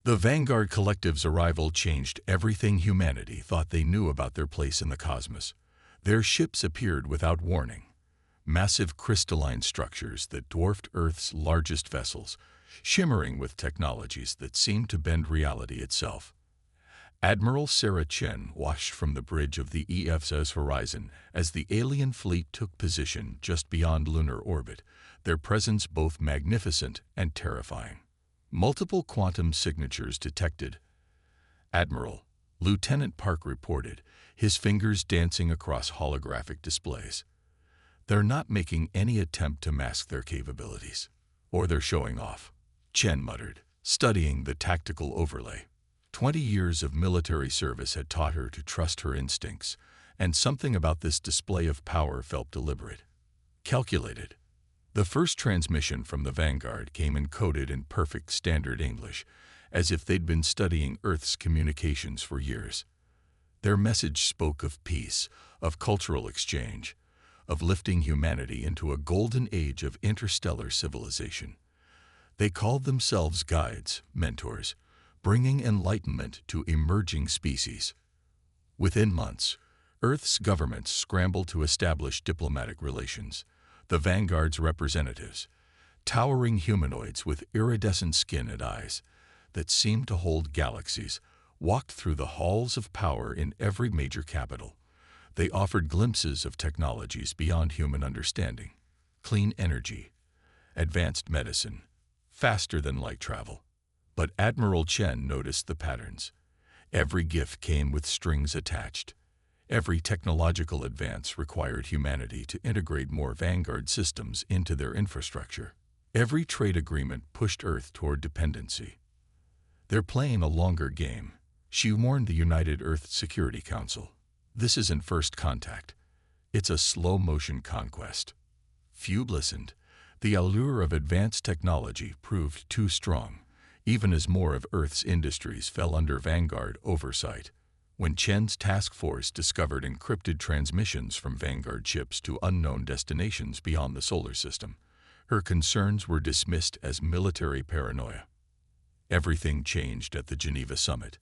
The Vanguard Collective's arrival changed everything humanity thought they knew about their place in the cosmos. Their ships appeared without warning, massive crystalline structures that dwarfed Earth's largest vessels, shimmering with technologies that seemed to bend reality itself. Admiral Sarah Chen watched from the bridge of the EFS's horizon as the alien fleet took position just beyond lunar orbit, their presence both magnificent and terrifying. Multiple quantum signatures detected. Admiral, Lieutenant Park reported, his fingers dancing across holographic displays. They're not making any attempt to mask their capabilities. Or they're showing off, Chen muttered, studying the tactical overlay. 20 years of military service had taught her to trust her instincts, and something about this display of power felt deliberate, calculated. The first transmission from the Vanguard came encoded in perfect standard English, as if they'd been studying Earth's communications for years. Their message spoke of peace, of cultural exchange, of lifting humanity into a golden age of interstellar civilization. They called themselves guides, mentors, bringing enlightenment to emerging species. Within months, Earth's governments scrambled to establish diplomatic relations. The Vanguard's representatives, towering humanoids with iridescent skin and eyes that seemed to hold galaxies, walked through the halls of power in every major capital. They offered glimpses of technologies beyond human understanding: clean energy, advanced medicine, faster than light travel. But Admiral Chen noticed the patterns. Every gift came with strings attached. Every technological advance required humanity to integrate more Vanguard systems into their infrastructure. Every trade agreement pushed Earth toward dependency. They're playing a longer game, she warned the United Earth Security Council. This isn't first contact. It's a slow-motion conquest. Few listened. The allure of advanced technology proved too strong, even as more of Earth's industries fell under Vanguard oversight. When Chen's task force discovered encrypted transmissions from Vanguard ships to unknown destinations beyond the solar system, her concerns were dismissed as military paranoia. Everything changed at the Geneva summit.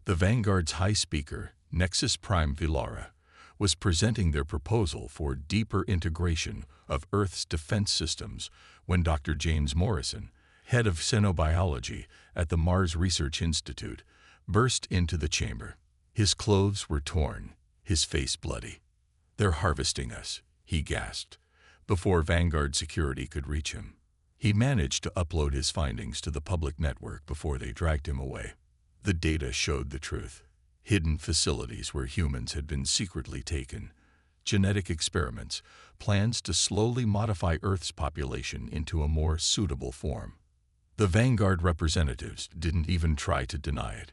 The Vanguard's high speaker, Nexus Prime Vilara, was presenting their proposal for deeper integration of Earth's defense systems when Dr. James Morrison, head of xenobiology at the Mars Research Institute, burst into the chamber. His clothes were torn, his face bloody. "They're harvesting us," he gasped, before Vanguard security could reach him. He managed to upload his findings to the public network before they dragged him away. The data showed the truth. Hidden facilities where humans had been secretly taken, genetic experiments, plans to slowly modify Earth's population into a more suitable form. The Vanguard representatives didn't even try to deny it.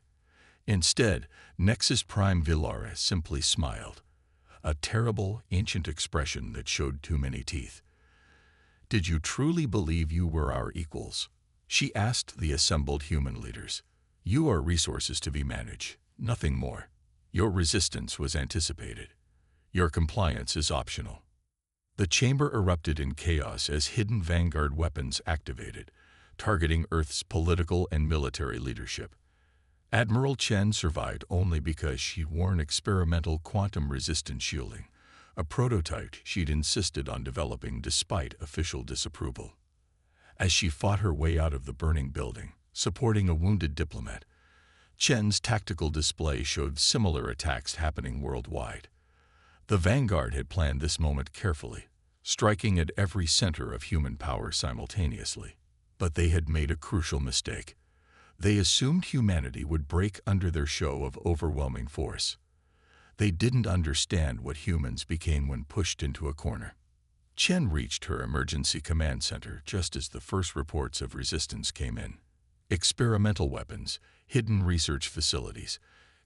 Instead, Nexus Prime Vilara simply smiled, a terrible, ancient expression that showed too many teeth. "Did you truly believe you were our equals?" she asked the assembled human leaders. "You are resources to be managed, nothing more. Your resistance was anticipated. Your compliance is optional." The chamber erupted in chaos as hidden Vanguard weapons activated, targeting Earth's political and military leadership. Admiral Chen survived only because she'd worn experimental quantum-resistant shielding, a prototype she'd insisted on developing despite official disapproval. As she fought her way out of the burning building, supporting a wounded diplomat, Chen's tactical display showed similar attacks happening worldwide. The Vanguard had planned this moment carefully, striking at every center of human power simultaneously. But they had made a crucial mistake. They assumed humanity would break under their show of overwhelming force. They didn't understand what humans became when pushed into a corner. Chen reached her emergency command center just as the first reports of resistance came in. Experimental weapons, hidden research facilities,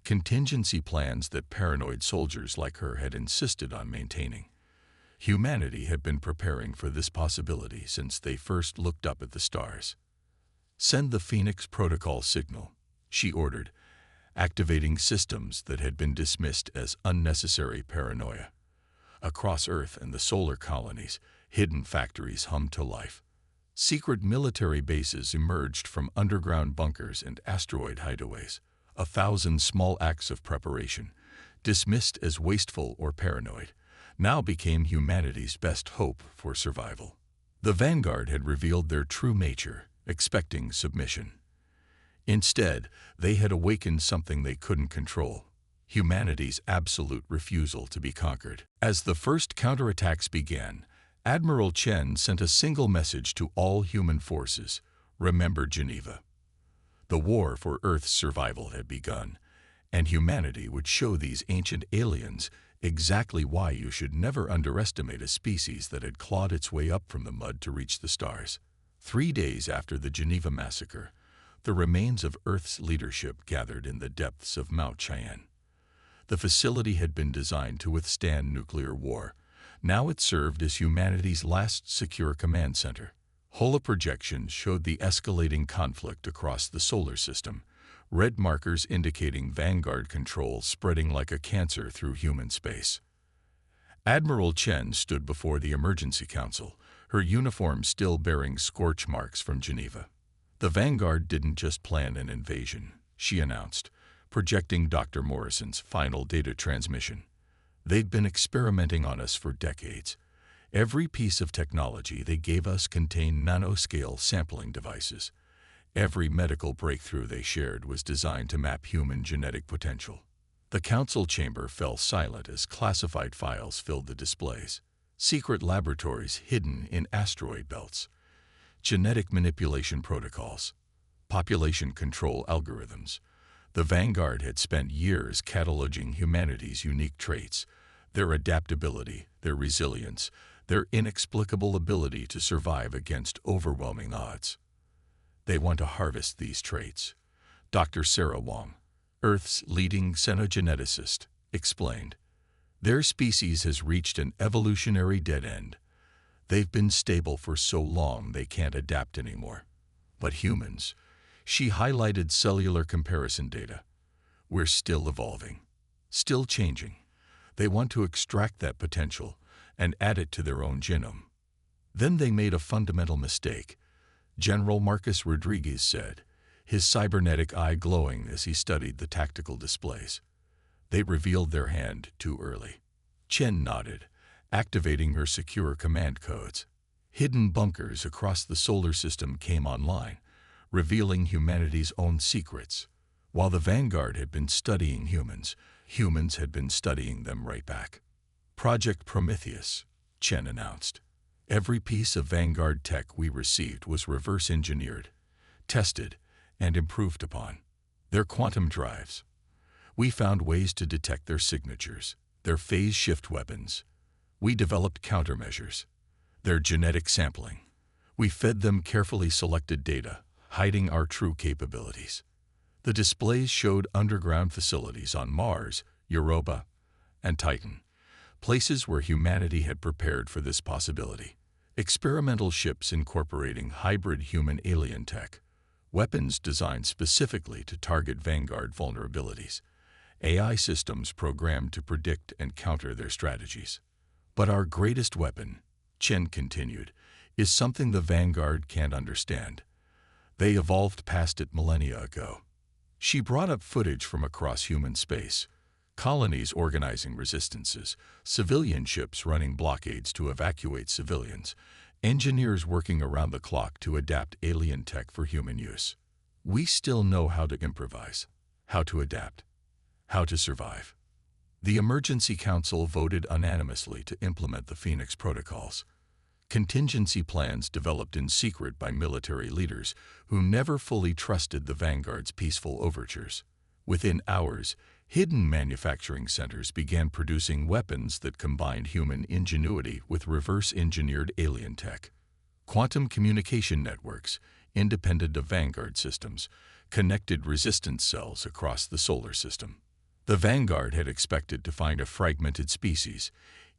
contingency plans that paranoid soldiers like her had insisted on maintaining. Humanity had been preparing for this possibility since they first looked up at the stars. "Send the Phoenix Protocol signal," she ordered, activating systems that had been dismissed as unnecessary paranoia. Across Earth and the solar colonies, hidden factories hummed to life. Secret military bases emerged from underground bunkers and asteroid hideaways. 1,000 small acts of preparation, dismissed as wasteful or paranoid, now became humanity's best hope for survival. The vanguard had revealed their true nature, expecting submission. Instead, they had awakened something they couldn't control: humanity's absolute refusal to be conquered. As the first counterattacks began, Admiral Chen sent a single message to all human forces: remember Geneva. The war for Earth's survival had begun, and humanity would show these ancient aliens exactly why you should never underestimate a species that had clawed its way up from the mud to reach the stars. 3 days after the Geneva massacre, the remains of Earth's leadership gathered in the depths of Mount Cheyenne. The facility had been designed to withstand nuclear war. Now it served as humanity's last secure command center. Holoprojections showed the escalating conflict across the solar system, red markers indicating vanguard control spreading like a cancer through human space. Admiral Chen stood before the Emergency Council, her uniform still bearing scorch marks from Geneva. The vanguard didn't just plan an invasion, she announced, projecting Dr. Morrison's final data transmission. They'd been experimenting on us for decades. Every piece of technology they gave us contained nanoscale sampling devices. Every medical breakthrough they shared was designed to map human genetic potential. The council chamber fell silent as classified files filled the displays. Secret laboratories hidden in asteroid belts, genetic manipulation protocols, population control algorithms. The vanguard had spent years cataloging humanity's unique traits: their adaptability, their resilience, their inexplicable ability to survive against overwhelming odds. They want to harvest these traits. Dr. Sarah Wong, Earth's leading xenogeneticist, explained. Their species has reached an evolutionary dead end. They've been stable for so long they can't adapt anymore. But humans, she highlighted cellular comparison data. We're still evolving, still changing. They want to extract that potential and add it to their own genome. Then they made a fundamental mistake, General Marcus Rodriguez said, his cybernetic eye glowing as he studied the tactical displays. They revealed their hand too early. Chen nodded, activating her secure command codes. Hidden bunkers across the solar system came online, revealing humanity's own secrets. While the vanguard had been studying humans, humans had been studying them right back. Project Prometheus, Chen announced. Every piece of vanguard tech we received was reverse engineered, tested, and improved upon. Their quantum drives. We found ways to detect their signatures, their phase shift weapons. We developed countermeasures. Their genetic sampling. We fed them carefully selected data, hiding our true capabilities. The displays showed underground facilities on Mars, Europa, and Titan, places where humanity had prepared for this possibility. Experimental ships incorporating hybrid human-alien tech, weapons designed specifically to target vanguard vulnerabilities, AI systems programmed to predict and counter their strategies. But our greatest weapon, Chen continued, is something the vanguard can't understand. They evolved past it millennia ago. She brought up footage from across human space, colonies organizing resistances, civilian ships running blockades to evacuate civilians, engineers working around the clock to adapt alien tech for human use. We still know how to improvise, how to adapt, how to survive. The Emergency Council voted unanimously to implement the Phoenix Protocols, contingency plans developed in secret by military leaders who never fully trusted the vanguard's peaceful overtures. Within hours, hidden manufacturing centers began producing weapons that combined human ingenuity with reverse-engineered alien tech. Quantum communication networks, independent of vanguard systems, connected resistance cells across the solar system. The vanguard had expected to find a fragmented species,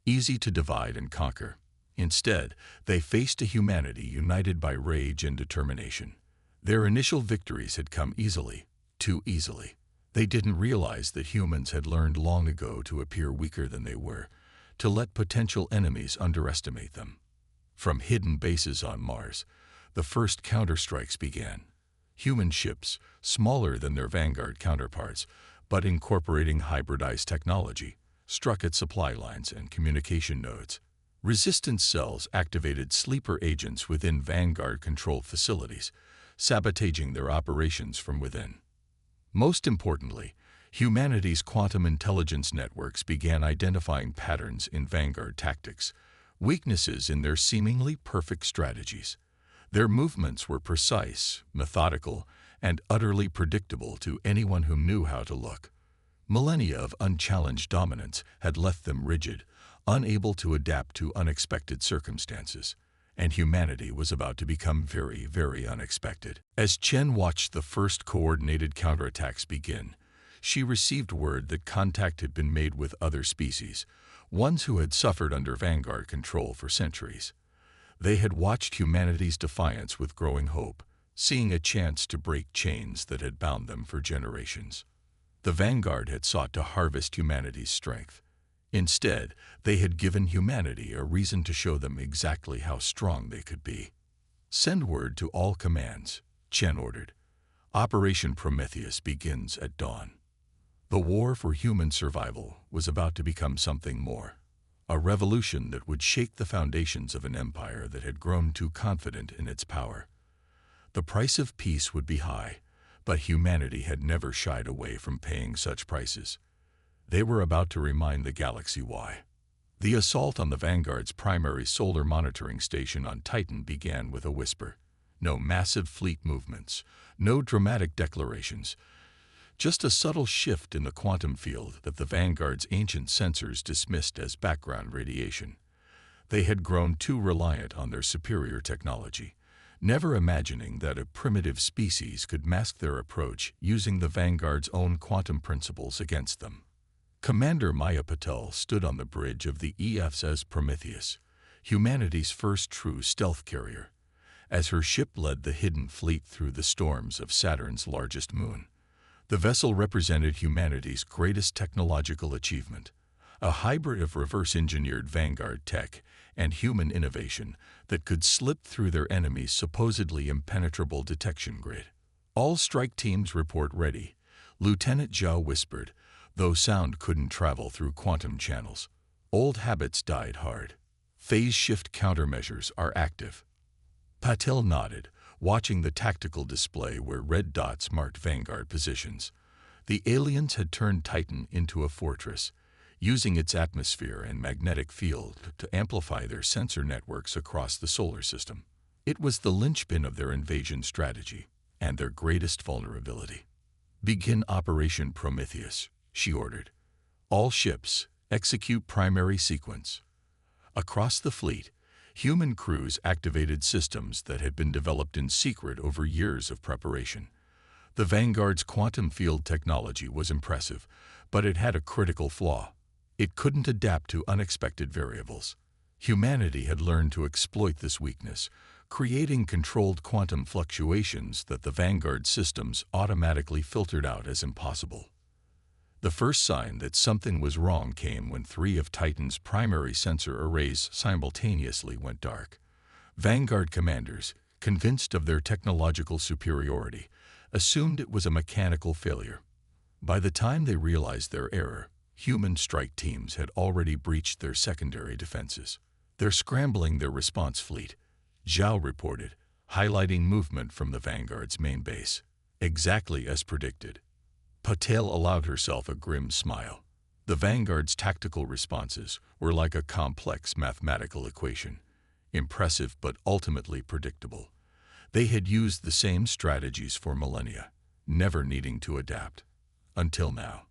easy to divide and conquer. Instead, they faced a humanity united by rage and determination. Their initial victories had come easily, too easily. They didn't realize that humans had learned long ago to appear weaker than they were, to let potential enemies underestimate them. From hidden bases on Mars, the first counterstrikes began. Human ships, smaller than their Vanguard counterparts, but incorporating hybridized technology, struck at supply lines and communication nodes. Resistance cells activated sleeper agents within Vanguard-controlled facilities, sabotaging their operations from within. Most importantly, humanity's quantum intelligence networks began identifying patterns in Vanguard tactics, weaknesses in their seemingly perfect strategies. Their movements were precise, methodical, and utterly predictable to anyone who knew how to look. Millennia of unchallenged dominance had left them rigid, unable to adapt to unexpected circumstances, and humanity was about to become very, very unexpected. As Chen watched the first coordinated counterattacks begin, she received word that contact had been made with other species, ones who had suffered under Vanguard control for centuries. They had watched humanity's defiance with growing hope, seeing a chance to break chains that had bound them for generations. The Vanguard had sought to harvest humanity's strength. Instead, they had given humanity a reason to show them exactly how strong they could be. "Send word to all commands," Chen ordered. "Operation Prometheus begins at dawn." The war for human survival was about to become something more. A revolution that would shake the foundations of an empire that had grown too confident in its power. The price of peace would be high, but humanity had never shied away from paying such prices. They were about to remind the galaxy why. The assault on the Vanguard's primary solar monitoring station on Titan began with a whisper. No massive fleet movements, no dramatic declarations, just a subtle shift in the quantum field that the Vanguard's ancient sensors dismissed as background radiation. They had grown too reliant on their superior technology, never imagining that a primitive species could mask their approach using the Vanguard's own quantum principles against them. Commander Maya Patel stood on the bridge of the EFSS Prometheus, humanity's first true stealth carrier, as her ship led the hidden fleet through the storms of Saturn's largest moon. The vessel represented humanity's greatest technological achievement, a hybrid of reverse-engineered Vanguard tech and human innovation that could slip through their enemy's supposedly impenetrable detection grid. "All strike teams report ready," Lieutenant Zhao whispered, though sound couldn't travel through quantum channels. "Old habits died hard. Phase shift countermeasures are active." Patel nodded, watching the tactical display where red dots marked Vanguard positions. The aliens had turned Titan into a fortress, using its atmosphere and magnetic field to amplify their sensor networks across the solar system. It was the linchpin of their invasion strategy and their greatest vulnerability. "Begin Operation Prometheus," she ordered. "All ships, execute primary sequence." Across the fleet, human crews activated systems that had been developed in secret over years of preparation. The Vanguard's quantum field technology was impressive, but it had a critical flaw. It couldn't adapt to unexpected variables. Humanity had learned to exploit this weakness, creating controlled quantum fluctuations that the Vanguard systems automatically filtered out as impossible. The first sign that something was wrong came when 3 of Titan's primary sensor arrays simultaneously went dark. Vanguard commanders, convinced of their technological superiority, assumed it was a mechanical failure. By the time they realized their error, human strike teams had already breached their secondary defenses. "They're scrambling their response fleet," Zhao reported, highlighting movement from the Vanguard's main base. "Exactly as predicted." Patel allowed herself a grim smile. The Vanguard's tactical responses were like a complex mathematical equation, impressive but ultimately predictable. They had used the same strategies for millennia, never needing to adapt. Until now.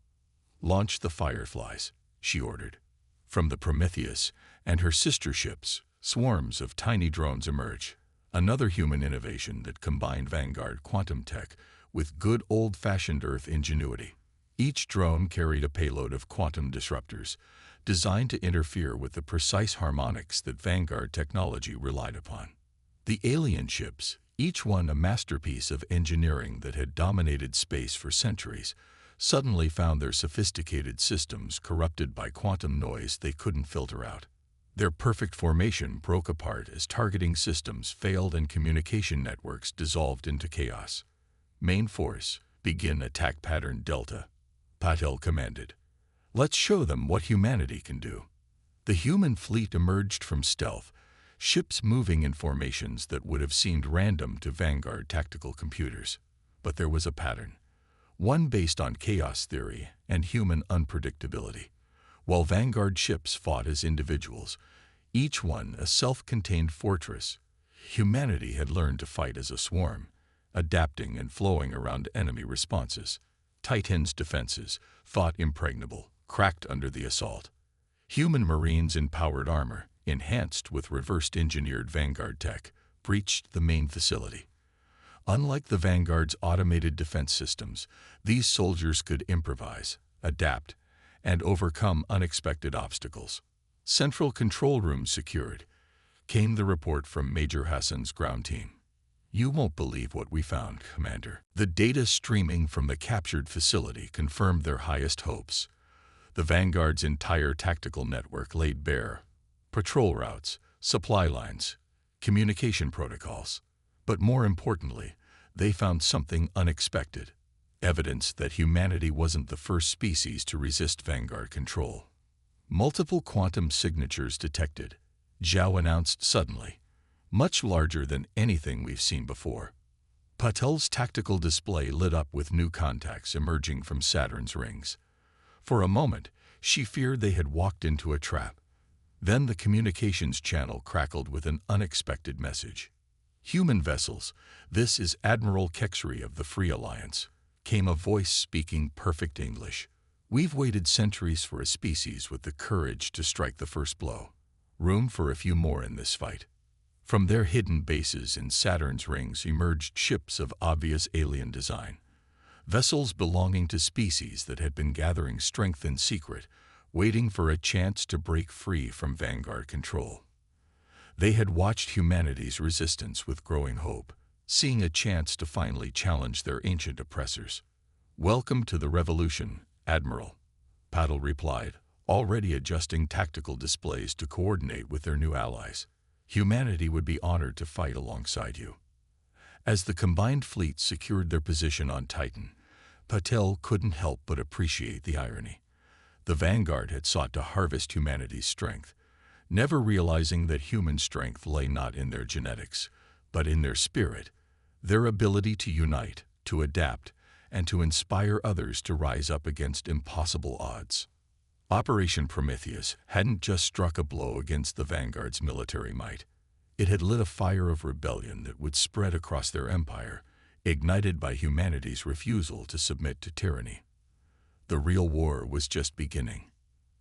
"Launch the Fireflies," she ordered. From the Prometheus and her sister ships, swarms of tiny drones emerged, another human innovation that combined Vanguard quantum tech with good old-fashioned Earth ingenuity. Each drone carried a payload of quantum disruptors, designed to interfere with the precise harmonics that Vanguard technology relied upon. The alien ships, each one a masterpiece of engineering that had dominated space for centuries, suddenly found their sophisticated systems corrupted by quantum noise they couldn't filter out. Their perfect formation broke apart as targeting systems failed and communication networks dissolved into chaos. Main force, begin attack pattern Delta, Patel commanded. Let's show them what humanity can do. The human fleet emerged from stealth, ships moving in formations that would have seemed random to Vanguard tactical computers. But there was a pattern, one based on chaos theory and human unpredictability. While Vanguard ships fought as individuals, each one a self-contained fortress, humanity had learned to fight as a swarm, adapting and flowing around enemy responses. Titan's defenses, thought impregnable, cracked under the assault. Human Marines in powered armor, enhanced with reversed-engineered Vanguard tech, breached the main facility. Unlike the Vanguard's automated defense systems, these soldiers could improvise, adapt, and overcome unexpected obstacles. Central control room secured, came the report from Major Hassan's ground team. You won't believe what we found, Commander. The data streaming from the captured facility confirmed their highest hopes. The Vanguard's entire tactical network laid bare patrol routes, supply lines, communication protocols. But more importantly, they found something unexpected, evidence that humanity wasn't the first species to resist Vanguard control. Multiple quantum signatures detected, Zhao announced suddenly, much larger than anything we've seen before. Patel's tactical display lit up with new contacts emerging from Saturn's rings. For a moment, she feared they had walked into a trap. Then the communications channel crackled with an unexpected message. Human vessels, this is Admiral Kexry of the Free Alliance, came a voice speaking perfect English. We've waited centuries for a species with the courage to strike the first blow. Room for a few more in this fight. From their hidden bases in Saturn's rings emerged ships of obvious alien design. Vessels belonging to species that had been gathering strength in secret, waiting for a chance to break free from Vanguard control. They had watched humanity's resistance with growing hope, seeing a chance to finally challenge their ancient oppressors. Welcome to the revolution, Admiral, Patel replied, already adjusting tactical displays to coordinate with their new allies. Humanity would be honored to fight alongside you. As the combined fleets secured their position on Titan, Patel couldn't help but appreciate the irony. The Vanguard had sought to harvest humanity's strength, never realizing that human strength lay not in their genetics, but in their spirit, their ability to unite, to adapt, and to inspire others to rise up against impossible odds. Operation Prometheus hadn't just struck a blow against the Vanguard's military might. It had lit a fire of rebellion that would spread across their empire, ignited by humanity's refusal to submit to tyranny. The real war was just beginning.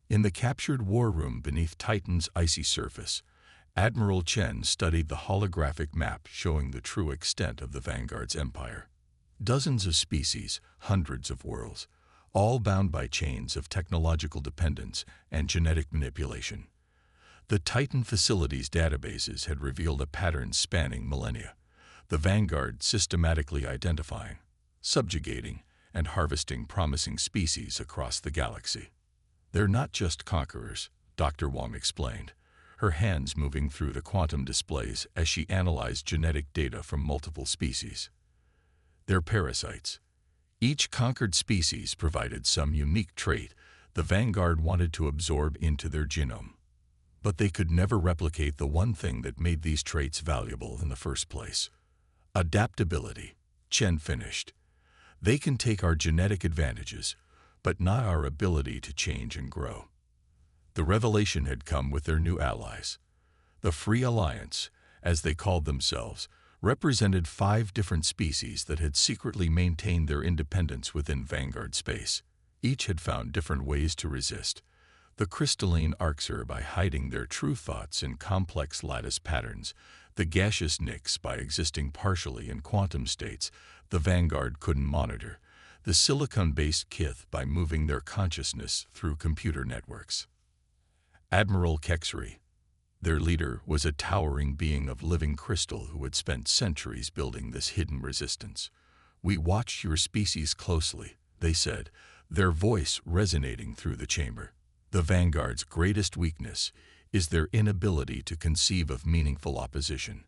In the captured war room beneath Titan's icy surface, Admiral Chen studied the holographic map showing the true extent of the Vanguard's empire. Dozens of species, hundreds of worlds, all bound by chains of technological dependence and genetic manipulation. The Titan facility's databases had revealed a pattern spanning millennia, the Vanguard systematically identifying, subjugating, and harvesting promising species across the galaxy. They're not just conquerors, Dr. Wong explained, her hands moving through the quantum displays as she analyzed genetic data from multiple species. They're parasites. Each conquered species provided some unique trait the Vanguard wanted to absorb into their genome. But they could never replicate the one thing that made these traits valuable in the first place. Adaptability, Chen finished. They can take our genetic advantages, but not our ability to change and grow. The revelation had come with their new allies. The Free Alliance, as they called themselves, represented 5 different species that had secretly maintained their independence within Vanguard space. Each had found different ways to resist. The crystalline Arxer by hiding their true thoughts in complex lattice patterns, the gaseous Nix by existing partially in quantum states the Vanguard couldn't monitor, the silicon-based Kith by moving their consciousness through computer networks. Admiral Kexry, their leader, was a towering being of living crystal who had spent centuries building this hidden resistance. We watched your species closely, they said, their voice resonating through the chamber. The Vanguard's greatest weakness, is their inability to conceive of meaningful opposition.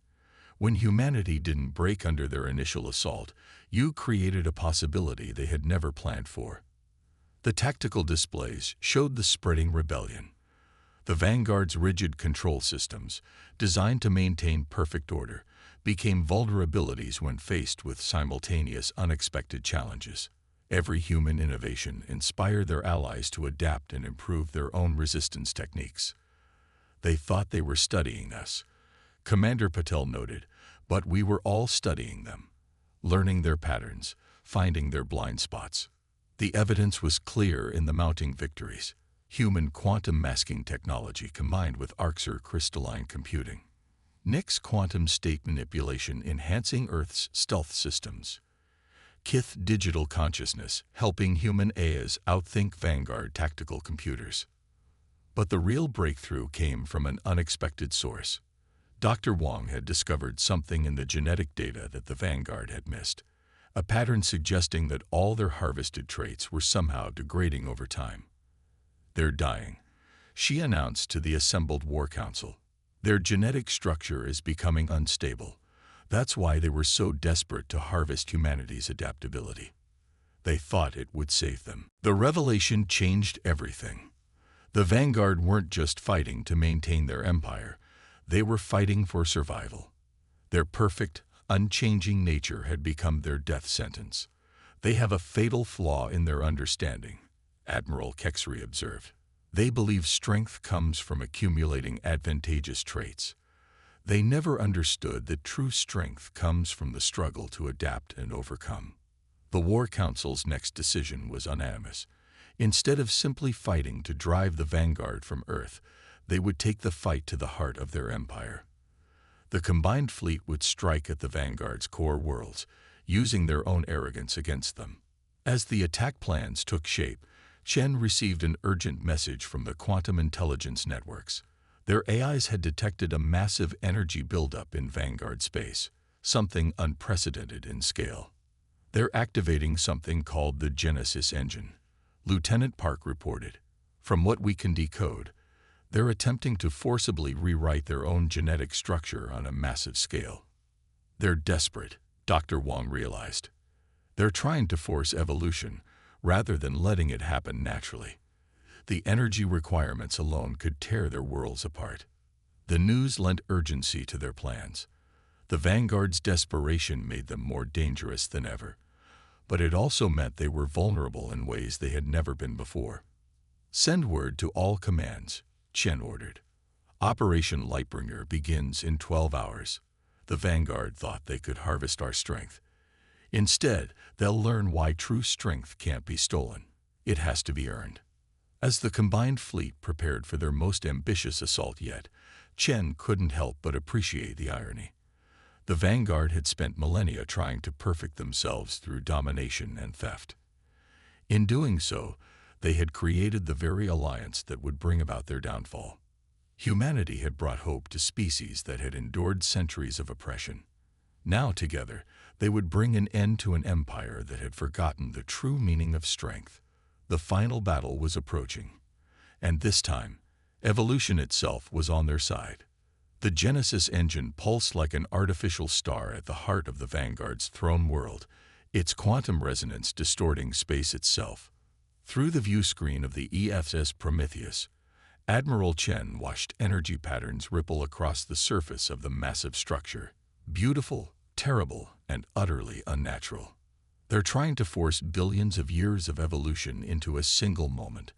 When humanity didn't break under their initial assault, you created a possibility they had never planned for. The tactical displays showed the spreading rebellion. The Vanguard's rigid control systems, designed to maintain perfect order, became vulnerabilities when faced with simultaneous unexpected challenges. Every human innovation inspired their allies to adapt and improve their own resistance techniques. They thought they were studying us, Commander Patel noted, but we were all studying them, learning their patterns, finding their blind spots. The evidence was clear in the mounting victories. Human quantum masking technology combined with Arxer crystalline computing. Nix quantum state manipulation enhancing Earth's stealth systems. Kith digital consciousness helping human AIs outthink Vanguard tactical computers. But the real breakthrough came from an unexpected source. Dr. Wong had discovered something in the genetic data that the Vanguard had missed, a pattern suggesting that all their harvested traits were somehow degrading over time. "They're dying," she announced to the assembled War Council. "Their genetic structure is becoming unstable. That's why they were so desperate to harvest humanity's adaptability. They thought it would save them." The revelation changed everything. The Vanguard weren't just fighting to maintain their empire. They were fighting for survival. Their perfect, unchanging nature had become their death sentence. "They have a fatal flaw in their understanding," Admiral Kexry observed. "They believe strength comes from accumulating advantageous traits. They never understood that true strength comes from the struggle to adapt and overcome." The War Council's next decision was unanimous. Instead of simply fighting to drive the Vanguard from Earth, they would take the fight to the heart of their empire. The combined fleet would strike at the Vanguard's core worlds, using their own arrogance against them. As the attack plans took shape, Chen received an urgent message from the quantum intelligence networks. Their AIs had detected a massive energy buildup in Vanguard space, something unprecedented in scale. "They're activating something called the Genesis engine," Lieutenant Park reported. "From what we can decode, they're attempting to forcibly rewrite their own genetic structure on a massive scale." "They're desperate," Dr. Wong realized. "They're trying to force evolution, rather than letting it happen naturally. The energy requirements alone could tear their worlds apart." The news lent urgency to their plans. The Vanguard's desperation made them more dangerous than ever, but it also meant they were vulnerable in ways they had never been before. "Send word to all commands," Chen ordered. "Operation Lightbringer begins in 12 hours. The Vanguard thought they could harvest our strength. Instead, they'll learn why true strength can't be stolen. It has to be earned." As the combined fleet prepared for their most ambitious assault yet, Chen couldn't help but appreciate the irony. The Vanguard had spent millennia trying to perfect themselves through domination and theft. In doing so, they had created the very alliance that would bring about their downfall. Humanity had brought hope to species that had endured centuries of oppression. Now, together, they would bring an end to an empire that had forgotten the true meaning of strength. The final battle was approaching, and this time, evolution itself was on their side. The Genesis engine pulsed like an artificial star at the heart of the Vanguard's throne world, its quantum resonance distorting space itself. Through the view screen of the EFS Prometheus, Admiral Chen watched energy patterns ripple across the surface of the massive structure. Beautiful, terrible, and utterly unnatural. "They're trying to force billions of years of evolution into a single moment."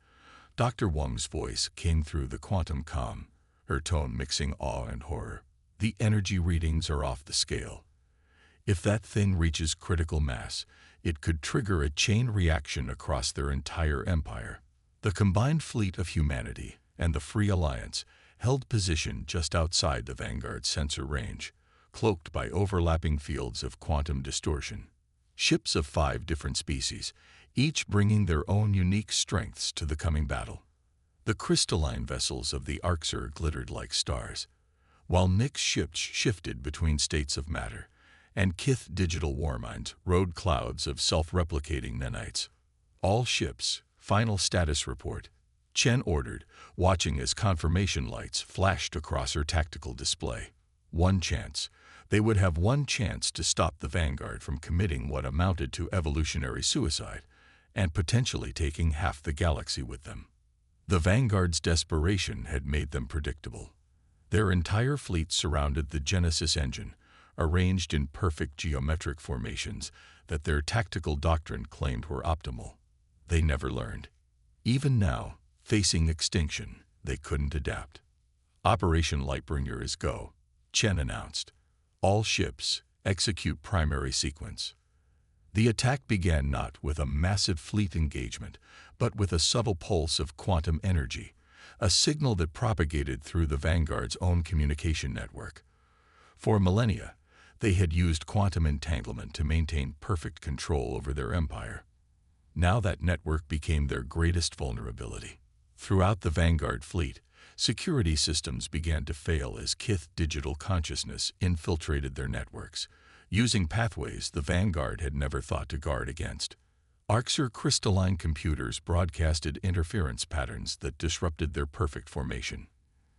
Dr. Wong's voice came through the quantum comm, her tone mixing awe and horror. "The energy readings are off the scale. If that thing reaches critical mass, it could trigger a chain reaction across their entire empire." The combined fleet of humanity and the Free Alliance held position just outside the Vanguard's sensor range, cloaked by overlapping fields of quantum distortion. Ships of 5 different species, each bringing their own unique strengths to the coming battle. The crystalline vessels of the Arxer glittered like stars, while Nix ships shifted between states of matter, and Kith digital warminds rode clouds of self-replicating nanites. "All ships, final status report," Chen ordered, watching as confirmation lights flashed across her tactical display. One chance. They would have one chance to stop the Vanguard from committing what amounted to evolutionary suicide, and potentially taking half the galaxy with them. The Vanguard's desperation had made them predictable. Their entire fleet surrounded the Genesis engine, arranged in perfect geometric formations that their tactical doctrine claimed were optimal. They never learned. Even now, facing extinction, they couldn't adapt. Operation Lightbringer is go, Chen announced. All ships, execute primary sequence. The attack began not with a massive fleet engagement, but with a subtle pulse of quantum energy, a signal that propagated through the Vanguard's own communication network. For millennia, they had used quantum entanglement to maintain perfect control over their empire. Now that network became their greatest vulnerability. Throughout the Vanguard fleet, security systems began to fail as Kith digital consciousness infiltrated their networks, using pathways the Vanguard had never thought to guard against. Arxer crystalline computers broadcasted interference patterns that disrupted their perfect formation.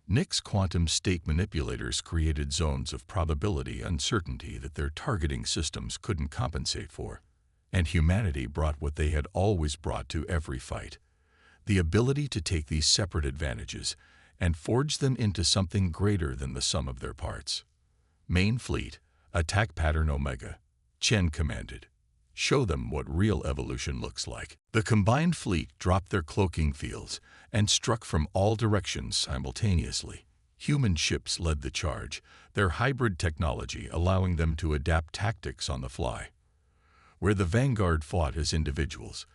Nix quantum state manipulators created zones of probability uncertainty that their targeting systems couldn't compensate for. And humanity brought what they had always brought to every fight: the ability to take these separate advantages and forge them into something greater than the sum of their parts. Main Fleet, attack pattern Omega, Chen commanded. Show them what real evolution looks like. The combined fleet dropped their cloaking fields and struck from all directions simultaneously. Human ships led the charge, their hybrid technology allowing them to adapt tactics on the fly. Where the Vanguard fought as individuals,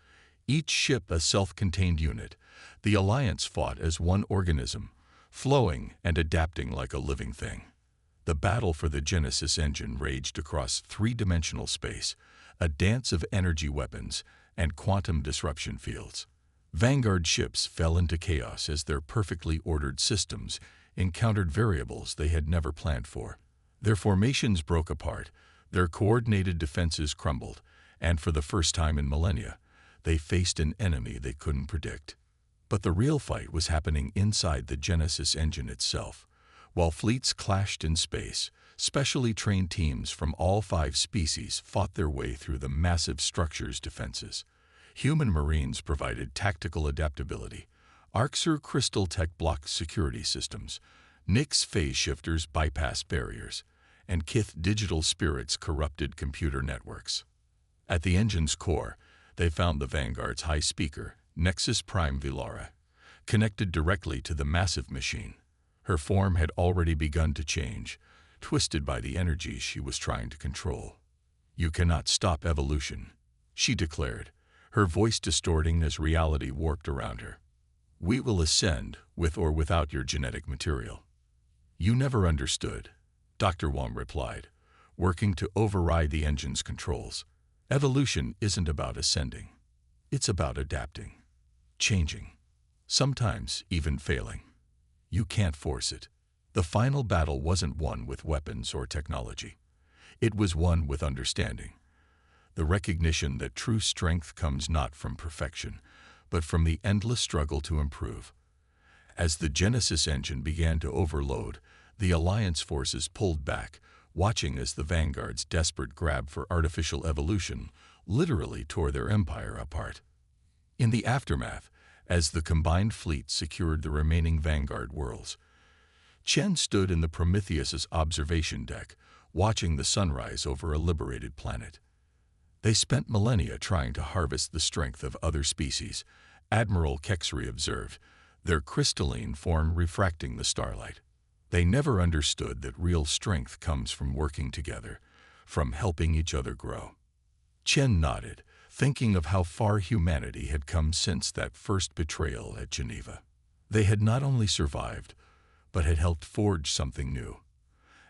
each ship a self-contained unit, the Alliance fought as one organism, flowing and adapting like a living thing. The battle for the Genesis engine raged across three-dimensional space, a dance of energy weapons and quantum disruption fields. Vanguard ships fell into chaos as their perfectly ordered systems encountered variables they had never planned for. Their formations broke apart, their coordinated defenses crumbled, and for the first time in millennia, they faced an enemy they couldn't predict. But the real fight was happening inside the Genesis engine itself. While fleets clashed in space, specially trained teams from all 5 species fought their way through the massive structure's defenses. Human Marines provided tactical adaptability. Arxer Crystal Tech blocked security systems. Nix phase shifters bypassed barriers. And Kith digital spirits corrupted computer networks. At the engine's core, they found the Vanguard's high speaker, Nexus Prime Vilara, connected directly to the massive machine. Her form had already begun to change, twisted by the energy she was trying to control. "You cannot stop evolution," she declared, her voice distorting as reality warped around her. "We will ascend, with or without your genetic material." "You never understood," Dr. Wong replied, working to override the engine's controls. "Evolution isn't about ascending. It's about adapting, changing, sometimes even failing. You can't force it." The final battle wasn't won with weapons or technology. It was won with understanding. The recognition that true strength comes not from perfection, but from the endless struggle to improve. As the Genesis engine began to overload, the Alliance forces pulled back, watching as the Vanguard's desperate grab for artificial evolution literally tore their empire apart. In the aftermath, as the combined fleet secured the remaining Vanguard worlds, Chen stood in the Prometheus's observation deck, watching the sunrise over a liberated planet. They spent millennia trying to harvest the strength of other species, Admiral Kexri observed, their crystalline form refracting the starlight. They never understood that real strength comes from working together, from helping each other grow. Chen nodded, thinking of how far humanity had come since that first betrayal at Geneva. They had not only survived, but had helped forge something new.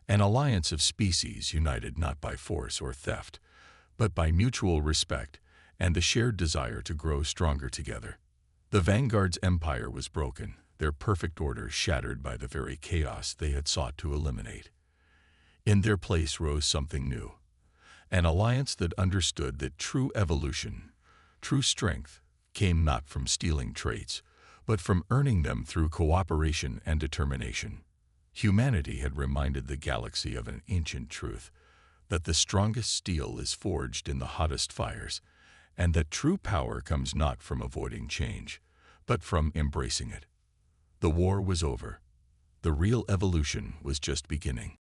An alliance of species united not by force or theft, but by mutual respect and the shared desire to grow stronger together. The Vanguard's empire was broken, their perfect order shattered by the very chaos they had sought to eliminate. In their place rose something new, an alliance that understood that true evolution, true strength, came not from stealing traits, but from earning them through cooperation and determination. Humanity had reminded the galaxy of an ancient truth, that the strongest steel is forged in the hottest fires, and that true power comes not from avoiding change, but from embracing it. The war was over. The real evolution was just beginning.